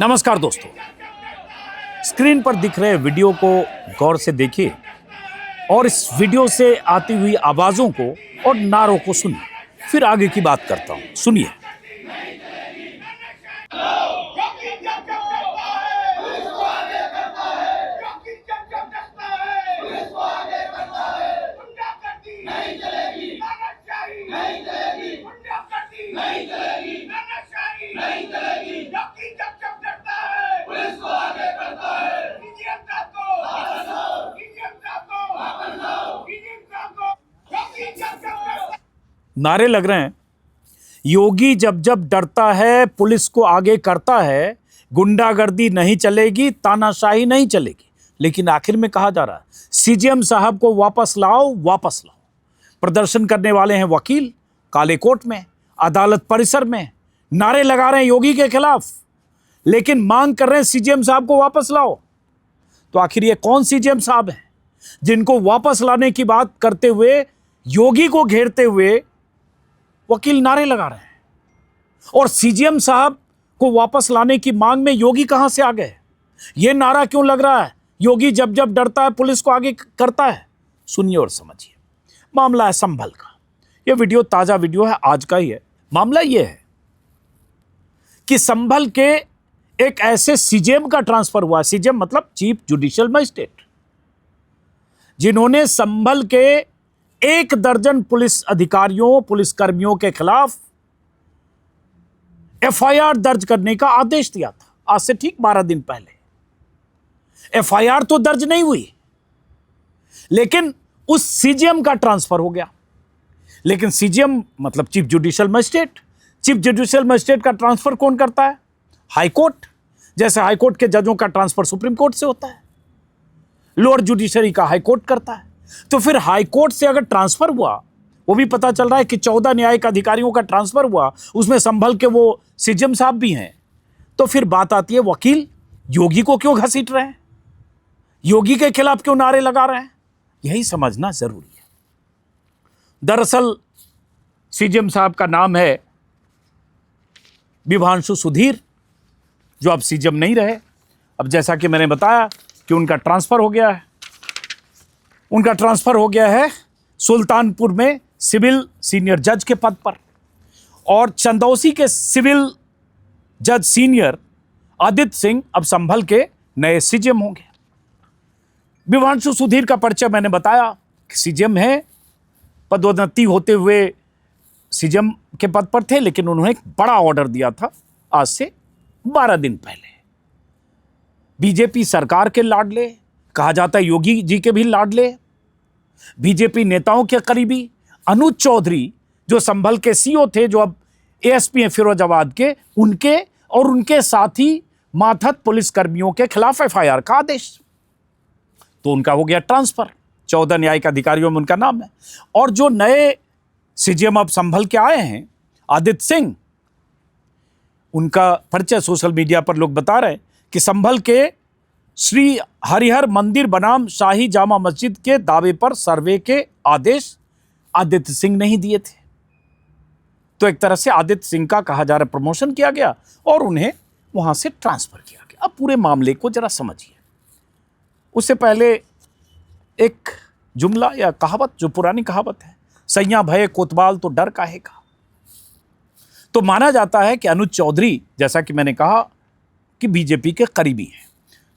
नमस्कार दोस्तों, स्क्रीन पर दिख रहे वीडियो को गौर से देखिए और इस वीडियो से आती हुई आवाजों को और नारों को सुनिए, फिर आगे की बात करता हूं। सुनिए। नारे लग रहे हैं, योगी जब जब डरता है पुलिस को आगे करता है, गुंडागर्दी नहीं चलेगी, तानाशाही नहीं चलेगी। लेकिन आखिर में कहा जा रहा है सीजेएम साहब को वापस लाओ, वापस लाओ। प्रदर्शन करने वाले हैं वकील, काले कोट में, अदालत परिसर में नारे लगा रहे हैं योगी के खिलाफ, लेकिन मांग कर रहे हैं सीजेएम साहब को वापस लाओ। तो आखिर ये कौन सीजेएम साहब हैं जिनको वापस लाने की बात करते हुए, योगी को घेरते हुए वकील नारे लगा रहे हैं? और सीजेएम साहब को वापस लाने की मांग में योगी कहां से आ गए? यह नारा क्यों लग रहा है, योगी जब जब डरता है पुलिस को आगे करता है? सुनिए और समझिए। मामला है संभल का। यह वीडियो ताजा वीडियो है, आज का ही है। मामला यह है कि संभल के एक ऐसे सीजेएम का ट्रांसफर हुआ, सीजेएम मतलब चीफ जुडिशियल मजिस्ट्रेट, जिन्होंने संभल के 1 दर्जन पुलिस अधिकारियों, पुलिसकर्मियों के खिलाफ एफआईआर दर्ज करने का आदेश दिया था। आज से ठीक 12 दिन पहले एफआईआर तो दर्ज नहीं हुई, लेकिन उस सीजेएम का ट्रांसफर हो गया। लेकिन सीजेएम मतलब chief judicial magistrate, chief judicial magistrate का ट्रांसफर कौन करता है? हाईकोर्ट। जैसे हाईकोर्ट के जजों का ट्रांसफर सुप्रीम कोर्ट से होता है, लोअर जुडिशरी का हाईकोर्ट करता है। तो फिर हाईकोर्ट से अगर ट्रांसफर हुआ, वो भी पता चल रहा है कि 14 न्यायिक अधिकारियों का ट्रांसफर हुआ, उसमें संभल के वो सीजेएम साहब भी हैं। तो फिर बात आती है, वकील योगी को क्यों घसीट रहे हैं, योगी के खिलाफ क्यों नारे लगा रहे हैं? यही समझना जरूरी है। दरअसल सीजेएम साहब का नाम है विभांशु सुधीर, जो अब सीजेएम नहीं रहे। अब जैसा कि मैंने बताया कि उनका ट्रांसफर हो गया है, उनका ट्रांसफर हो गया है सुल्तानपुर में सिविल सीनियर जज के पद पर, और चंदौसी के सिविल जज सीनियर आदित्य सिंह अब संभल के नए सीजेएम होंगे। विभांशु सुधीर का परिचय मैंने बताया कि सीजेएम है, पदोन्नति होते हुए सीजेएम के पद पर थे, लेकिन उन्होंने एक बड़ा ऑर्डर दिया था आज से 12 दिन पहले। बीजेपी सरकार के लाडले, कहा जाता है योगी जी के भी लाडले, बीजेपी नेताओं के करीबी अनुज चौधरी, जो संभल के सीओ थे, जो अब एएसपी हैं फिरोजाबाद के, उनके और उनके साथी माथत पुलिसकर्मियों के खिलाफ एफआईआर का आदेश। तो उनका हो गया ट्रांसफर। 14 न्यायिक अधिकारियों में उनका नाम है। और जो नए सीजेएम अब संभल के आए हैं, आदित्य सिंह, उनका परिचय सोशल मीडिया पर लोग बता रहे हैं कि संभल के श्री हरिहर मंदिर बनाम शाही जामा मस्जिद के दावे पर सर्वे के आदेश आदित्य सिंह नहीं दिए थे। तो एक तरह से आदित्य सिंह का कहा जा रहा प्रमोशन किया गया और उन्हें वहां से ट्रांसफर किया गया। अब पूरे मामले को जरा समझिए। उससे पहले एक जुमला या कहावत, जो पुरानी कहावत है, सैया भये कोतवाल तो डर काहे का। तो माना जाता है कि अनुज चौधरी, जैसा कि मैंने कहा, कि बीजेपी के करीबी हैं।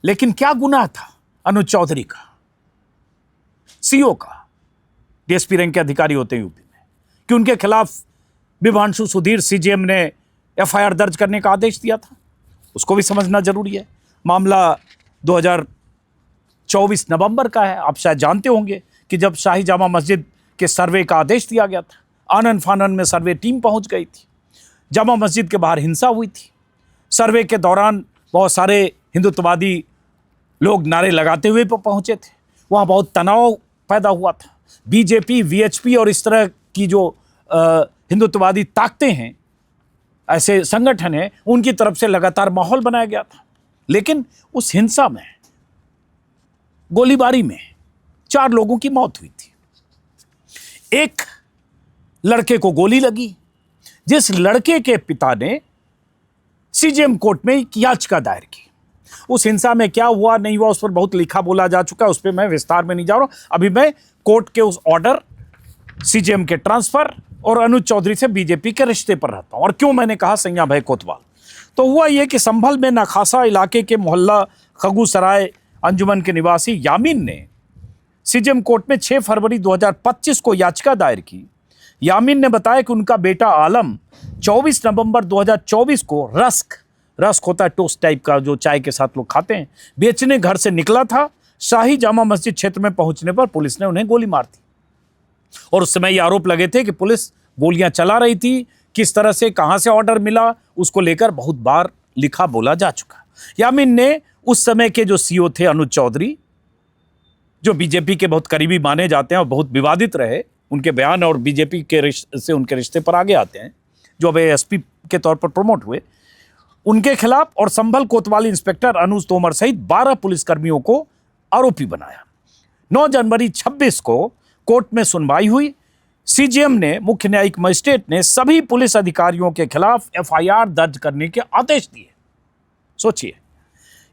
लेकिन क्या गुनाह था अनुज चौधरी का, सीओ का, डीएसपी रैंक के अधिकारी होते हैं यूपी में, कि उनके खिलाफ विभांशु सुधीर सीजेएम ने एफआईआर दर्ज करने का आदेश दिया था? उसको भी समझना जरूरी है। मामला 2024 नवंबर का है। आप शायद जानते होंगे कि जब शाही जामा मस्जिद के सर्वे का आदेश दिया गया था, आनन फानन में सर्वे टीम पहुंच गई थी। जामा मस्जिद के बाहर हिंसा हुई थी। सर्वे के दौरान बहुत सारे हिंदुत्ववादी लोग नारे लगाते हुए पहुंचे थे। वहां बहुत तनाव पैदा हुआ था। बीजेपी, वीएचपी और इस तरह की जो हिंदुत्ववादी ताकतें हैं, ऐसे संगठन हैं, उनकी तरफ से लगातार माहौल बनाया गया था। लेकिन उस हिंसा में, गोलीबारी में 4 लोगों की मौत हुई थी। एक लड़के को गोली लगी, जिस लड़के के पिता ने सीजेएम कोर्ट में एक याचिका दायर की। उस हिंसा में क्या हुआ नहीं हुआ उस पर बहुत लिखा बोला जा चुका है, उस पर मैं विस्तार में नहीं जा रहा हूं। अभी मैं कोर्ट के उस ऑर्डर, सीजेएम के ट्रांसफर और अनुज चौधरी से बीजेपी के रिश्ते पर रहता हूं। और क्यों मैंने कहा सैया भाई कोतवाल, तो हुआ यह कि संभल में नखासा इलाके के मोहल्ला खगूसराय अंजुमन के निवासी यामीन ने सीजेएम कोर्ट में 6 फरवरी 2025 को याचिका दायर की। यामीन ने बताया कि उनका बेटा आलम 24 नवंबर 2024 को रस्क होता है टोस्ट टाइप का जो चाय के साथ लोग खाते हैं, बेचने घर से निकला था। शाही जामा मस्जिद क्षेत्र में पहुंचने पर पुलिस ने उन्हें गोली मार दी और उस समय ये आरोप लगे थे कि पुलिस गोलियां चला रही थी। किस तरह से, कहां से ऑर्डर मिला, उसको लेकर बहुत बार लिखा बोला जा चुका। यामीन ने उस समय के जो सीओ थे अनुज चौधरी, जो बीजेपी के बहुत करीबी माने जाते हैं और बहुत विवादित रहे, उनके बयान और बीजेपी के से उनके रिश्ते पर आगे आते हैं, जो अब एएसपी के तौर पर प्रमोट हुए, उनके खिलाफ और संभल कोतवाली इंस्पेक्टर अनुज तोमर सहित 12 पुलिसकर्मियों को आरोपी बनाया। 9 जनवरी 26 को कोर्ट में सुनवाई हुई। सीजेएम ने, मुख्य न्यायिक मजिस्ट्रेट ने सभी पुलिस अधिकारियों के खिलाफ एफआईआर दर्ज करने के आदेश दिए। सोचिए,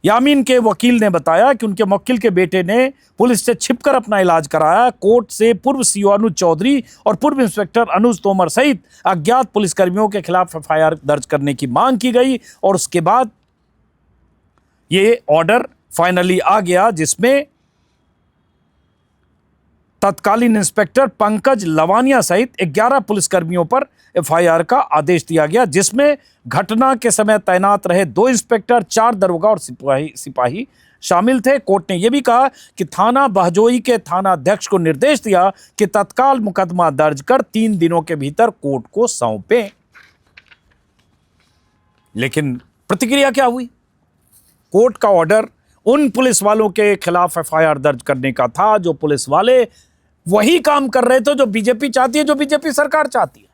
यामीन के वकील ने बताया कि उनके मुवक्किल के बेटे ने पुलिस से छिपकर अपना इलाज कराया। कोर्ट से पूर्व सीओ अनुज चौधरी और पूर्व इंस्पेक्टर अनुज तोमर सहित अज्ञात पुलिसकर्मियों के खिलाफ एफआईआर दर्ज करने की मांग की गई और उसके बाद ये ऑर्डर फाइनली आ गया, जिसमें तत्कालीन इंस्पेक्टर पंकज लवानिया सहित 11 पुलिसकर्मियों पर एफआईआर का आदेश दिया गया, जिसमें घटना के समय तैनात रहे 2 इंस्पेक्टर, 4 दरोगा और सिपाही शामिल थे। कोर्ट ने यह भी कहा कि थाना बहजोई के थाना अध्यक्ष को निर्देश दिया कि तत्काल मुकदमा दर्ज कर 3 दिनों के भीतर कोर्ट को सौंपे। लेकिन प्रतिक्रिया क्या हुई? कोर्ट का ऑर्डर उन पुलिस वालों के खिलाफ एफआईआर दर्ज करने का था जो पुलिस वाले वही काम कर रहे थे जो बीजेपी चाहती है, जो बीजेपी सरकार चाहती है।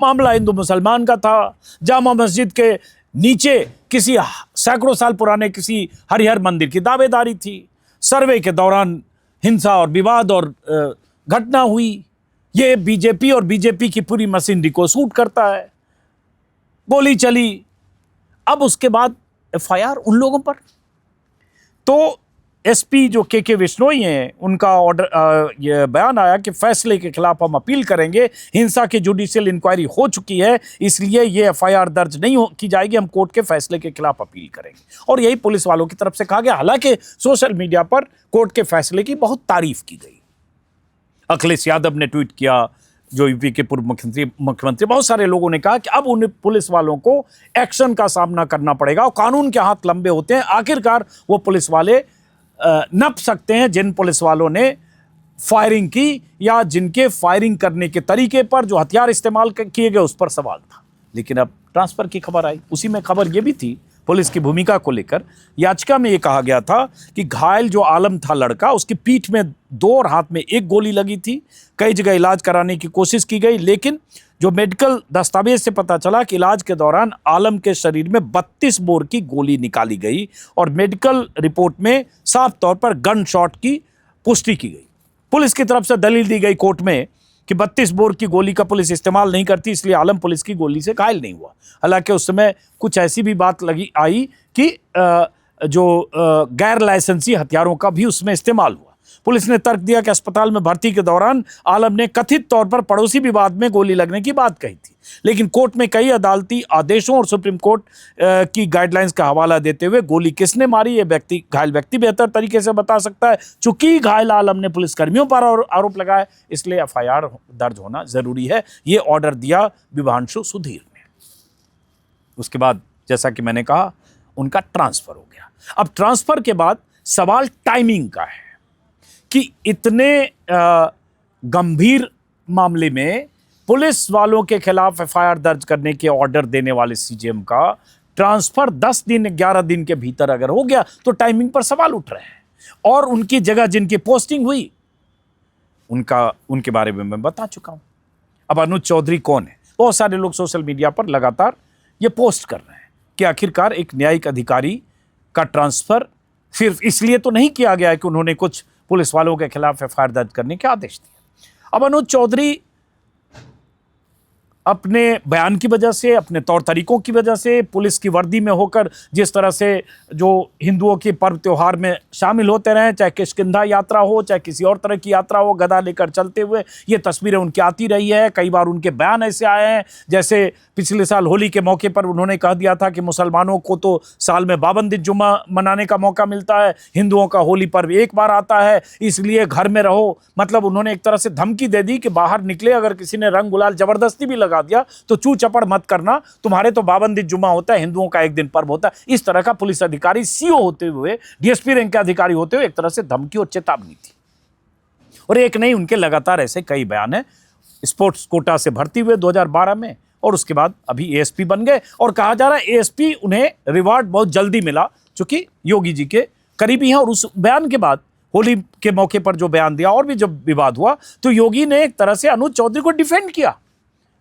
मामला हिंदू मुसलमान का था। जामा मस्जिद के नीचे किसी सैकड़ों साल पुराने किसी हरिहर मंदिर की दावेदारी थी। सर्वे के दौरान हिंसा और विवाद और घटना हुई। ये बीजेपी और बीजेपी की पूरी मशीनरी को सूट करता है। गोली चली। अब उसके बाद एफआईआर उन लोगों पर। तो एसपी जो के विश्नोई हैं, उनका ऑर्डर, ये बयान आया कि फैसले के खिलाफ हम अपील करेंगे। हिंसा की जुडिशियल इंक्वायरी हो चुकी है, इसलिए ये एफआईआर दर्ज नहीं की जाएगी। हम कोर्ट के फैसले के खिलाफ अपील करेंगे। और यही पुलिस वालों की तरफ से कहा गया। हालांकि सोशल मीडिया पर कोर्ट के फैसले की बहुत तारीफ की गई। अखिलेश यादव ने ट्वीट किया, जो यूपी के पूर्व मुख्यमंत्री, बहुत सारे लोगों ने कहा कि अब उन पुलिस वालों को एक्शन का सामना करना पड़ेगा और कानून के हाथ लंबे होते हैं। आखिरकार वो पुलिस वाले नप सकते हैं जिन पुलिस वालों ने फायरिंग की या जिनके फायरिंग करने के तरीके पर जो हथियार इस्तेमाल किए गए उस पर सवाल था। लेकिन अब ट्रांसफर की खबर आई। उसी में खबर यह भी थी पुलिस की भूमिका को लेकर। याचिका में यह कहा गया था कि घायल जो आलम था लड़का, उसकी पीठ में 2 और हाथ में 1 गोली लगी थी। कई जगह इलाज कराने की कोशिश की गई, लेकिन जो मेडिकल दस्तावेज से पता चला कि इलाज के दौरान आलम के शरीर में 32 बोर की गोली निकाली गई और मेडिकल रिपोर्ट में साफ तौर पर गन शॉट की पुष्टि की गई। पुलिस की तरफ से दलील दी गई कोर्ट में कि 32 बोर की गोली का पुलिस इस्तेमाल नहीं करती, इसलिए आलम पुलिस की गोली से घायल नहीं हुआ। हालांकि उस समय कुछ ऐसी भी बात आई कि गैर लाइसेंसी हथियारों का भी उसमें इस्तेमाल हुआ। पुलिस ने तर्क दिया कि अस्पताल में भर्ती के दौरान आलम ने कथित तौर पर पड़ोसी विवाद में गोली लगने की बात कही थी। लेकिन कोर्ट में कई अदालती आदेशों और सुप्रीम कोर्ट की गाइडलाइंस का हवाला देते हुए गोली किसने मारी ये घायल व्यक्ति बेहतर तरीके से बता सकता है। चूंकि घायल आलम ने पुलिसकर्मियों पर आरोप लगाया, इसलिए एफआईआर दर्ज होना जरूरी है। ये ऑर्डर दिया विभांशु सुधीर ने। उसके बाद जैसा कि मैंने कहा, उनका ट्रांसफर हो गया। अब ट्रांसफर के बाद सवाल टाइमिंग का है कि इतने गंभीर मामले में पुलिस वालों के खिलाफ एफआईआर दर्ज करने के ऑर्डर देने वाले सीजेएम का ट्रांसफर 10 दिन 11 दिन के भीतर अगर हो गया तो टाइमिंग पर सवाल उठ रहे हैं। और उनकी जगह जिनकी पोस्टिंग हुई उनके बारे में मैं बता चुका हूं। अब अनुज चौधरी कौन है? बहुत सारे लोग सोशल मीडिया पर लगातार ये पोस्ट कर रहे हैं कि आखिरकार एक न्यायिक अधिकारी का ट्रांसफर सिर्फ इसलिए तो नहीं किया गया कि उन्होंने कुछ पुलिस वालों के खिलाफ एफआईआर दर्ज करने के आदेश दिए। अब अनुज चौधरी अपने बयान की वजह से, अपने तौर तरीकों की वजह से, पुलिस की वर्दी में होकर जिस तरह से जो हिंदुओं के पर्व त्योहार में शामिल होते रहे, चाहे किष्किंधा यात्रा हो, चाहे किसी और तरह की यात्रा हो, गदा लेकर चलते हुए, ये तस्वीरें उनकी आती रही है। कई बार उनके बयान ऐसे आए हैं, जैसे पिछले साल होली के मौके पर उन्होंने कह दिया था कि मुसलमानों को तो साल में 52 दिन जुम्मा मनाने का मौका मिलता है, हिंदुओं का होली पर्व एक बार आता है, इसलिए घर में रहो। मतलब उन्होंने एक तरह से धमकी दे दी कि बाहर निकले, अगर किसी ने रंग गुलाल जबरदस्ती भी लगा दिया तो चू चपड़ मत करना, तुम्हारे तो 52 दिन जुम्मा होता है, हिंदुओं का एक दिन पर्व होता है। इस तरह का पुलिस अधिकारी सीओ होते हुए, डीएसपी रैंक के अधिकारी होते हुए एक तरह से धमकी और चेतावनी थी। और एक नहीं, उनके लगातार ऐसे कई बयान है। स्पोर्ट्स कोटा से भर्ती हुए 2012 में, और उसके बाद अभी एएसपी बन गए, और कहा जा रहा है एएसपी उन्हें रिवार्ड बहुत जल्दी मिला, चूंकि योगी जी के करीबी हैं। और उस बयान के बाद होली के मौके पर जो बयान दिया और भी जब विवाद हुआ, तो योगी ने एक तरह से अनुज चौधरी को डिफेंड किया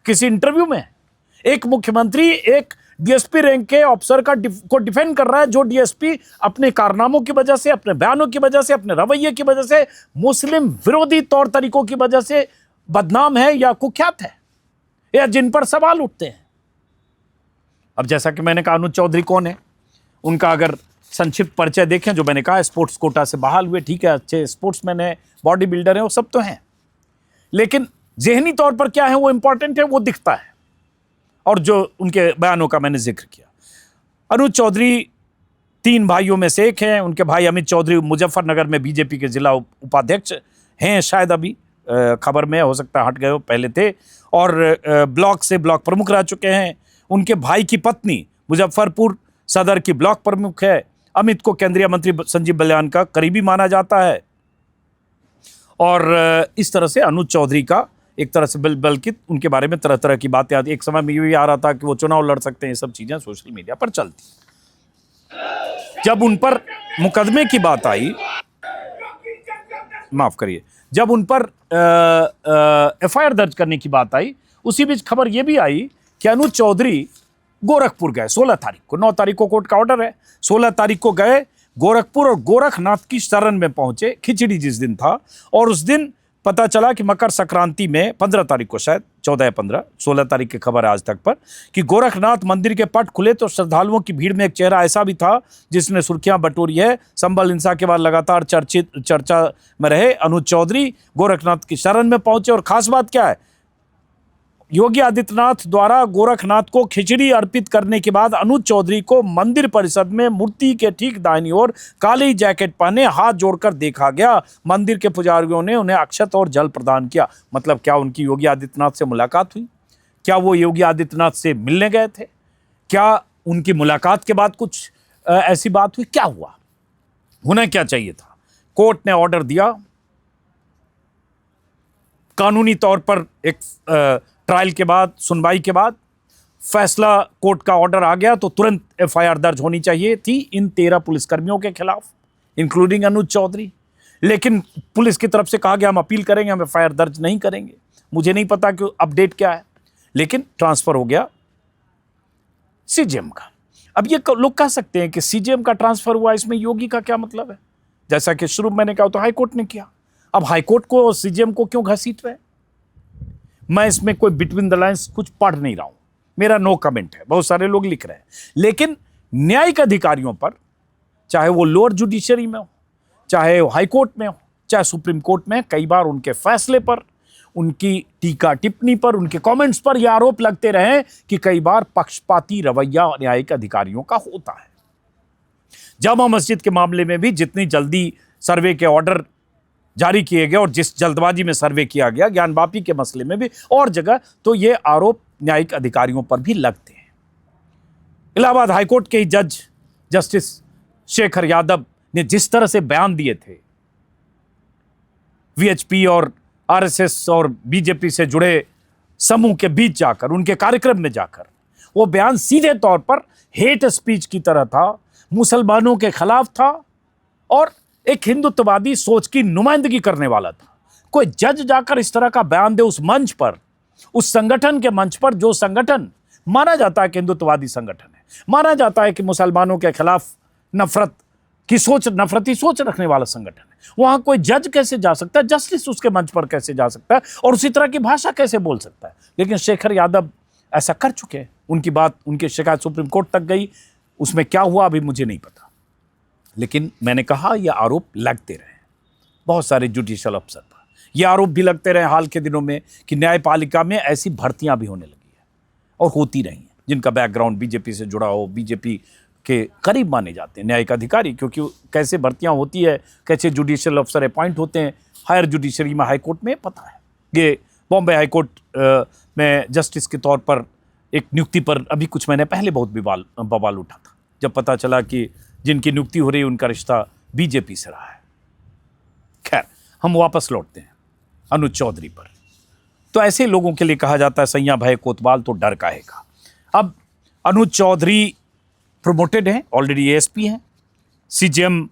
किसी इंटरव्यू में। एक मुख्यमंत्री एक डीएसपी रैंक के ऑफिसर को डिफेंड कर रहा है, जो डीएसपी अपने कारनामों की वजह से, अपने बयानों की वजह से, अपने रवैये की वजह से, मुस्लिम विरोधी तौर तरीकों की वजह से बदनाम है या कुख्यात है, या जिन पर सवाल उठते हैं। अब जैसा कि मैंने कहा, अनुज चौधरी कौन है, उनका अगर संक्षिप्त परिचय देखें, जो मैंने कहा स्पोर्ट्स कोटा से बहाल हुए, ठीक है, अच्छे स्पोर्ट्समैन है, बॉडी बिल्डर है, वो सब तो हैं, लेकिन ज़हनी तौर पर क्या है वो इंपॉर्टेंट है, वो दिखता है। और जो उनके बयानों का मैंने जिक्र किया, अनुज चौधरी 3 भाइयों में से एक हैं। उनके भाई अमित चौधरी मुजफ्फरनगर में बीजेपी के जिला उपाध्यक्ष हैं, शायद अभी खबर में, हो सकता है हट गए हो, पहले थे, और ब्लॉक से ब्लॉक प्रमुख रह चुके हैं। उनके भाई की पत्नी मुजफ्फरपुर सदर की ब्लॉक प्रमुख है। अमित को केंद्रीय मंत्री संजीव बलियान का करीबी माना जाता है। और इस तरह से अनुज चौधरी का एक तरह से बल्कि उनके बारे में तरह तरह की बातें आती। एक समय में ये भी आ रहा था कि वो चुनाव लड़ सकते हैं, ये सब चीजें सोशल मीडिया पर चलती। जब उन पर मुकदमे की बात आई, माफ करिए, जब उन पर एफआईआर दर्ज करने की बात आई, उसी बीच खबर यह भी आई कि अनुज चौधरी गोरखपुर गए 16 तारीख को। 9 तारीख को कोर्ट का ऑर्डर है, 16 तारीख को गए गोरखपुर और गोरखनाथ की शरण में पहुंचे, खिचड़ी जिस दिन था। और उस दिन पता चला कि मकर संक्रांति में 15 तारीख को, शायद 14 या 15, 16 तारीख की खबर है आज तक पर, कि गोरखनाथ मंदिर के पट खुले तो श्रद्धालुओं की भीड़ में एक चेहरा ऐसा भी था जिसने सुर्खियां बटोरी है। संभल हिंसा के बाद लगातार चर्चा में रहे अनुज चौधरी गोरखनाथ की शरण में पहुंचे। और खास बात क्या है, योगी आदित्यनाथ द्वारा गोरखनाथ को खिचड़ी अर्पित करने के बाद अनुज चौधरी को मंदिर परिसर में मूर्ति के ठीक दाहिनी ओर काली जैकेट पहने हाथ जोड़कर देखा गया। मंदिर के पुजारियों ने उन्हें अक्षत और जल प्रदान किया। मतलब क्या उनकी योगी आदित्यनाथ से मुलाकात हुई? क्या वो योगी आदित्यनाथ से मिलने गए थे? क्या उनकी मुलाकात के बाद कुछ ऐसी बात हुई? क्या हुआ? होना क्या चाहिए था? कोर्ट ने ऑर्डर दिया, कानूनी तौर पर एक ट्रायल के बाद, सुनवाई के बाद फैसला, कोर्ट का ऑर्डर आ गया तो तुरंत एफआईआर दर्ज होनी चाहिए थी इन 13 पुलिसकर्मियों के खिलाफ, इंक्लूडिंग अनुज चौधरी। लेकिन पुलिस की तरफ से कहा गया हम अपील करेंगे, हम एफआईआर दर्ज नहीं करेंगे। मुझे नहीं पता कि अपडेट क्या है, लेकिन ट्रांसफर हो गया सीजेएम का। अब ये लोग कह सकते हैं कि सीजेएम का ट्रांसफर हुआ, इसमें योगी का क्या मतलब है? जैसा कि शुरू में मैंने कहा तो हाईकोर्ट ने किया, अब हाईकोर्ट को और सीजेएम को क्यों घसीट रहे? मैं इसमें कोई बिटवीन द लाइन्स कुछ पढ़ नहीं रहा हूं, मेरा नो कमेंट है। बहुत सारे लोग लिख रहे हैं, लेकिन न्यायिक अधिकारियों पर, चाहे वो लोअर जुडिशरी में हो, चाहे वो हाई कोर्ट में हो, चाहे सुप्रीम कोर्ट में, कई बार उनके फैसले पर, उनकी टीका टिप्पणी पर, उनके कमेंट्स पर यह आरोप लगते रहे कि कई बार पक्षपाती रवैया न्यायिक अधिकारियों का होता है। जामा मस्जिद के मामले में भी जितनी जल्दी सर्वे के ऑर्डर जारी किए गए और जिस जल्दबाजी में सर्वे किया गया, ज्ञानवापी के मसले में भी और जगह, तो ये आरोप न्यायिक अधिकारियों पर भी लगते हैं। इलाहाबाद हाईकोर्ट के जज जस्टिस शेखर यादव ने जिस तरह से बयान दिए थे, वीएचपी और आरएसएस और बीजेपी से जुड़े समूह के बीच जाकर, उनके कार्यक्रम में जाकर, वो बयान सीधे तौर पर हेट स्पीच की तरह था, मुसलमानों के खिलाफ था और एक हिंदुत्ववादी सोच की नुमाइंदगी करने वाला था। कोई जज जाकर इस तरह का बयान दे उस मंच पर, उस संगठन के मंच पर, जो संगठन माना जाता है कि हिंदुत्ववादी संगठन है, माना जाता है कि मुसलमानों के खिलाफ नफरत की सोच, नफरती सोच रखने वाला संगठन है। वहां कोई जज कैसे जा सकता है, जस्टिस उसके मंच पर कैसे जा सकता है और उसी तरह की भाषा कैसे बोल सकता है? लेकिन शेखर यादव ऐसा कर चुके हैं। उनकी बात, उनकी शिकायत सुप्रीम कोर्ट तक गई, उसमें क्या हुआ अभी मुझे नहीं पता। लेकिन मैंने कहा यह आरोप लगते रहे बहुत सारे जुडिशियल अफसर पर। यह आरोप भी लगते रहे हाल के दिनों में कि न्यायपालिका में ऐसी भर्तियां भी होने लगी है और होती रही हैं जिनका बैकग्राउंड बीजेपी से जुड़ा हो, बीजेपी के करीब माने जाते हैं न्यायिक अधिकारी, क्योंकि कैसे भर्तियां होती है, कैसे जुडिशियल अफसर अपॉइंट होते हैं हायर जुडिशरी में, हाई कोर्ट में पता है। ये बॉम्बे हाई कोर्ट में जस्टिस के तौर पर एक नियुक्ति पर अभी कुछ महीने पहले बहुत बवाल उठा था, जब पता चला कि जिनकी नियुक्ति हो रही है उनका रिश्ता बीजेपी से रहा है। खैर, हम वापस लौटते हैं अनुज चौधरी पर। तो ऐसे लोगों के लिए कहा जाता है सैया भय कोतवाल तो डर काहेगा। अब अनुज चौधरी प्रमोटेड हैं, ऑलरेडी एएसपी हैं, सीजीएम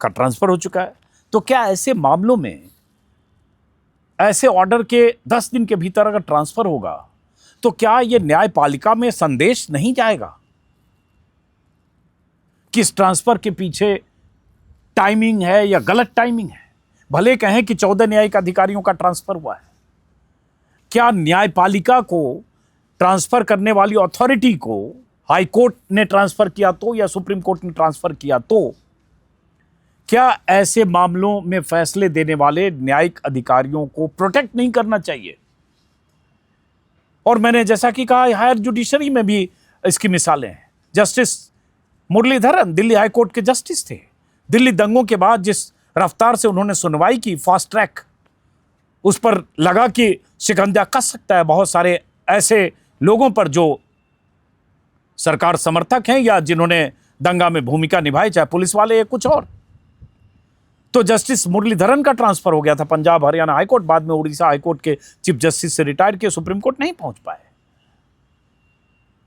का ट्रांसफर हो चुका है। तो क्या ऐसे मामलों में, ऐसे ऑर्डर के 10 दिन के भीतर अगर ट्रांसफर होगा तो क्या यह न्यायपालिका में संदेश नहीं जाएगा कि इस ट्रांसफर के पीछे टाइमिंग है या गलत टाइमिंग है? भले कहें कि 14 न्यायिक अधिकारियों का ट्रांसफर हुआ है, क्या न्यायपालिका को ट्रांसफर करने वाली अथॉरिटी को हाई कोर्ट ने ट्रांसफर किया तो या सुप्रीम कोर्ट ने ट्रांसफर किया तो क्या ऐसे मामलों में फैसले देने वाले न्यायिक अधिकारियों को प्रोटेक्ट नहीं करना चाहिए? और मैंने जैसा कि कहा, हायर जुडिशरी में भी इसकी मिसालें हैं। Justice Muralidharan Delhi high court के जस्टिस थे। दिल्ली दंगों के बाद जिस रफ्तार से उन्होंने सुनवाई की, फास्ट ट्रैक, उस पर लगा कि शिकंजा कस सकता है बहुत सारे ऐसे लोगों पर जो सरकार समर्थक हैं या जिन्होंने दंगा में भूमिका निभाई, चाहे पुलिस वाले या कुछ और। तो जस्टिस मुरलीधरन का ट्रांसफर हो गया था पंजाब हरियाणा हाई कोर्ट, बाद में उड़ीसा हाई कोर्ट के चीफ जस्टिस से रिटायर किए, सुप्रीम कोर्ट नहीं पहुंच पाए।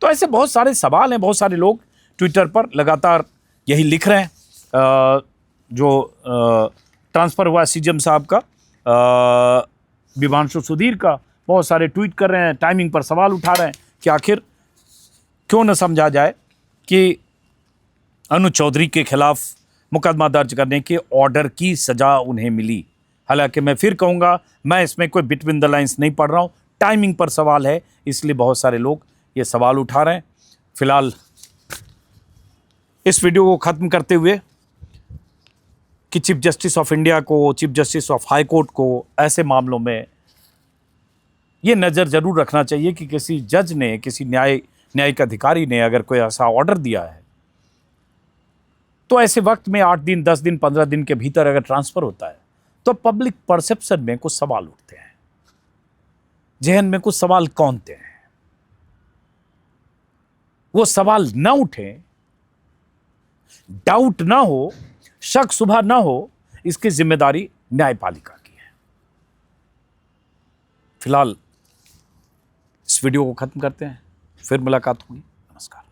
तो ऐसे बहुत सारे सवाल हैं। बहुत सारे लोग ट्विटर पर लगातार यही लिख रहे हैं। जो ट्रांसफर हुआ सीजीएम साहब का, विभांशु सुधीर का, बहुत सारे ट्वीट कर रहे हैं, टाइमिंग पर सवाल उठा रहे हैं कि आखिर क्यों न समझा जाए कि अनुज चौधरी के खिलाफ मुकदमा दर्ज करने के ऑर्डर की सजा उन्हें मिली। हालांकि मैं फिर कहूँगा, मैं इसमें कोई बिटवीन द लाइंस नहीं पढ़ रहा हूँ, टाइमिंग पर सवाल है, इसलिए बहुत सारे लोग ये सवाल उठा रहे हैं। फिलहाल इस वीडियो को ख़त्म करते हुए कि चीफ जस्टिस ऑफ इंडिया को, chief justice of high court को ऐसे मामलों में ये नज़र ज़रूर रखना चाहिए कि किसी जज ने, किसी न्यायिक अधिकारी ने अगर कोई ऐसा ऑर्डर दिया है तो ऐसे वक्त में 8 दिन, 10 दिन, 15 दिन के भीतर अगर ट्रांसफ़र होता है तो पब्लिक परसेप्शन में कुछ सवाल उठते हैं, जहन में कुछ सवाल कौनते हैं। वो सवाल ना उठे, डाउट ना हो, शक शुबा ना हो, इसकी जिम्मेदारी न्यायपालिका की है। फिलहाल इस वीडियो को खत्म करते हैं, फिर मुलाकात होगी। नमस्कार।